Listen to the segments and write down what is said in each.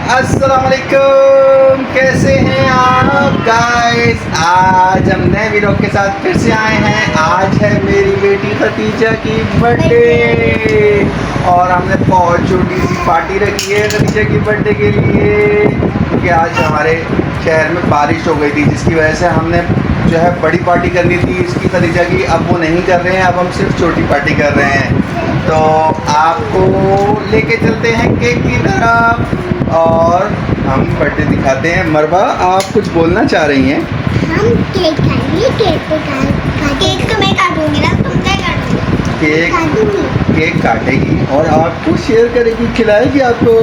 अस्सलामुअलैकुम, कैसे हैं आप गाइस। आज हम नए वीडियो के साथ फिर से आए हैं। आज है मेरी बेटी खतीजा की बर्थडे और हमने बहुत छोटी सी पार्टी रखी है खतीजा की बर्थडे के लिए, क्योंकि आज हमारे शहर में बारिश हो गई थी, जिसकी वजह से हमने जो है बड़ी पार्टी करनी थी इसकी खतीजा की। अब वो नहीं कर रहे हैं, अब हम सिर्फ छोटी पार्टी कर रहे हैं। तो आपको लेके चलते हैं केक की तरफ और हम बर्थडे दिखाते हैं। मरवा, आप कुछ बोलना चाह रही हैं? हम केक खाएंगे, केक तो मैं काटूंगी ना, तुम क्या काटोगे? केक काटेगी और आपको शेयर करेगी, खिलाएगी आपको।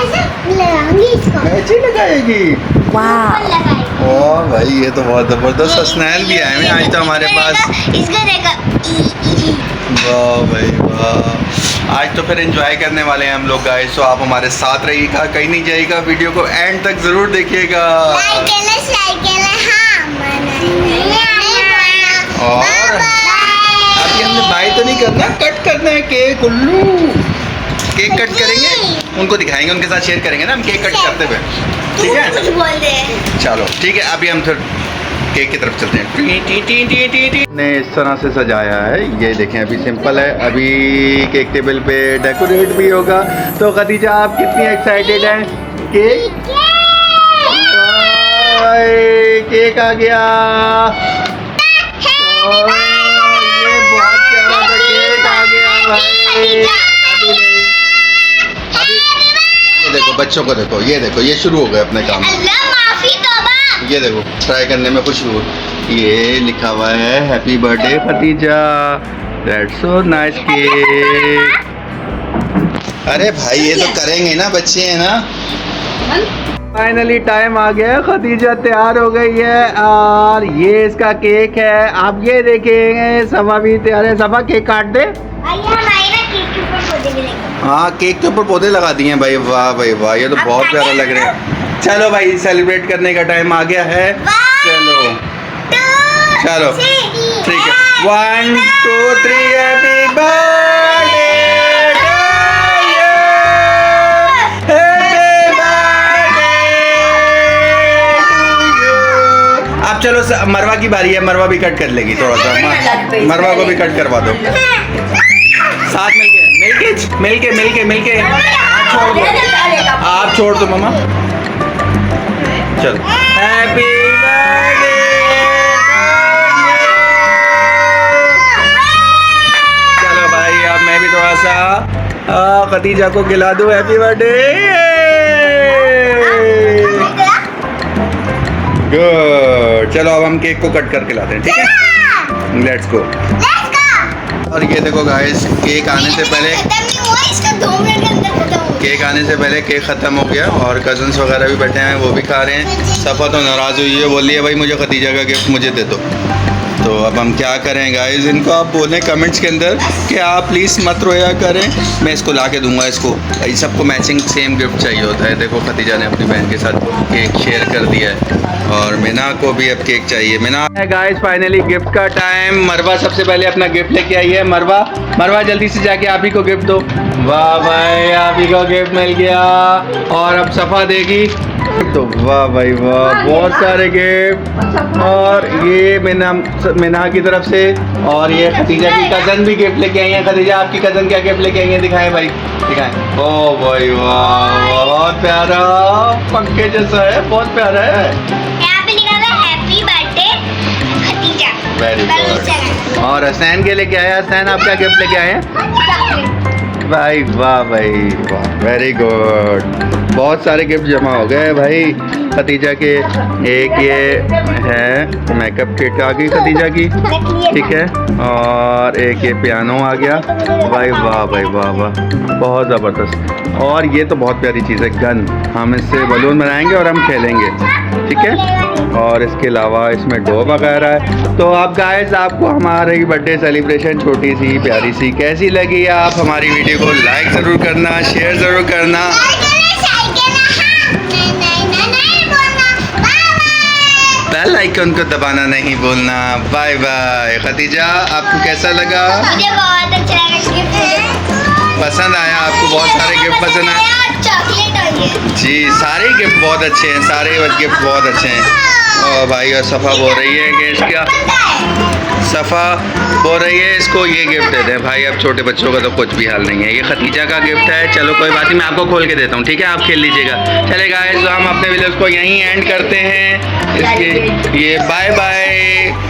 ऐसे लगाऊंगी इसको, ऐसे लगाएगी। वाह ओह भाई, ये तो बहुत ज़बरदस्त स्नैल भी आए हैं आज तो हमारे पास। इसका देखा, वाह भाई वाह, आज तो फिर एंजॉय करने वाले हैं हम लोग गाइस। तो आप हमारे साथ रहिएगा, कहीं नहीं जाइएगा, वीडियो को एंड तक ज़रूर देखिएगा। और अभी हमने बाय तो नहीं करना, कट करना है केक। उल्लू केक कट करेंगे, उनको दिखाएंगे, उनके साथ शेयर करेंगे ना हम केक कट करते हुए, ठीक है? कुछ बोल दे। चलो ठीक है, अभी हम फिर केक की तरफ चलते हैं। ने इस तरह से सजाया है, ये देखें। अभी सिंपल है, अभी केक टेबल पे डेकोरेट भी होगा। तो खदीजा, आप कितनी एक्साइटेड हैं? केक केक आ गया और ये बहुत प्यारा सा केक आ गया भाई। अभी ये देखो, बच्चों को देखो, ये देखो, ये शुरू हो गए अपने काम। ये देखो, ट्राई करने में खुशबू। ये लिखा हुआ है happy birthday Khatija, that's so nice cake. अरे भाई, ये तो करेंगे ना, बच्चे हैं ना। फाइनली टाइम आ गया, खतीजा तैयार हो गई है और ये इसका केक है। आप ये देखेंगे, सभा भी तैयार है। सभा, केक काट दे। हाँ, केक के ऊपर पौधे लगा दिए हैं भाई। वाह भाई वाह, ये तो बहुत प्यारा लग रहा है। चलो भाई, सेलिब्रेट करने का टाइम आ गया है। चलो चलो ठीक है, 1 2 3 happy birthday to you, happy birthday to you. अब चलो, मरवा की बारी है, मरवा भी कट कर लेगी थोड़ा सा। मरवा को भी कट करवा दो, साथ मिलके। आप छोड़ दो मामा। चलो, हैप्पी बर्थडे। चलो भाई, अब मैं भी थोड़ा सा खतीजा को खिला दूं। Happy birthday. गुड, चलो अब हम केक को कट करके लाते हैं, ठीक है? Let's go. और ये देखो गाइस, केक आने से पहले केक ख़त्म हो गया और कज़न्स वगैरह भी बैठे हैं, वो भी खा रहे हैं। सफ़ा तो नाराज़ हुई है, बोली है भाई मुझे खतीजा का गिफ्ट मुझे दे दो। तो अब हम क्या करें गाइस, इनको आप बोलें कमेंट्स के अंदर कि आप प्लीज़ मत रोया करें, मैं इसको ला के दूँगा इसको। भाई सबको मैचिंग सेम गिफ्ट चाहिए होता है। देखो, खतीजा ने अपनी बहन के साथ केक शेयर कर दिया है और मीना को भी अब केक चाहिए। मीना गाइस, फाइनली गिफ्ट का टाइम। मरवा सबसे पहले अपना गिफ्ट लेके आई है। मरवा जल्दी से जाके आप ही को गिफ्ट दो। वाह भाई, आप ही को गिफ्ट मिल गया। और अब सफ़ा देगी तो वाह भाई वाह, बहुत सारे गिफ्ट। और ये मीना की तरफ से, और ये खतीजा की कज़न भी गिफ्ट लेके आई है। खतीजा, आपकी कज़न क्या गिफ्ट लेके आई है? दिखाएं भाई, दिखाएं। ओ भाई वाह, बहुत प्यारा, पंखे जैसा है, बहुत प्यारा है। यहाँ पे लिखा है happy birthday Khatija. Very good. और हसैन के लेके आया। हसैन, आप क्या गिफ्ट लेके आए हैं? भाई वाह भाई वाह, वेरी गुड। बहुत सारे गिफ्ट जमा हो गए भाई खतीजा के। एक ये है मेकअप किट आ गई खतीजा की, ठीक है? और एक ये पियानो आ गया। भाई वाह भाई वाह वाह, बहुत ज़बरदस्त। और ये तो बहुत प्यारी चीज़ है, गन। हम इससे बलून बनाएंगे और हम खेलेंगे, ठीक है? और इसके अलावा इसमें डो वगैरह है। तो आप गाइस, आपको हमारी बर्थडे सेलिब्रेशन छोटी सी प्यारी सी कैसी लगी? आप हमारी वीडियो को लाइक ज़रूर करना, शेयर ज़रूर करना, बेल आइकन को दबाना नहीं भूलना। Bye bye. खतीजा, आपको कैसा लगा? मुझे बहुत अच्छा लगा, गिफ्ट पसंद आया आपको? बहुत सारे गिफ्ट पसंद आए? चॉकलेट चाहिए। जी सारे गिफ्ट बहुत अच्छे हैं, सारे गिफ्ट बहुत अच्छे हैं। और भाई और सफ़ा बोल रही है कि इसका सफ़ा बोल रही है इसको ये गिफ्ट दे दें। भाई अब छोटे बच्चों का तो कुछ भी हाल नहीं है। ये खतीजा का गिफ्ट है। चलो कोई बात नहीं, मैं आपको खोल के देता हूँ, ठीक है, आप खेल लीजिएगा। चले गाइस, हम अपने वीडियोस को यहीं एंड करते हैं। इसके ये बाय बाय।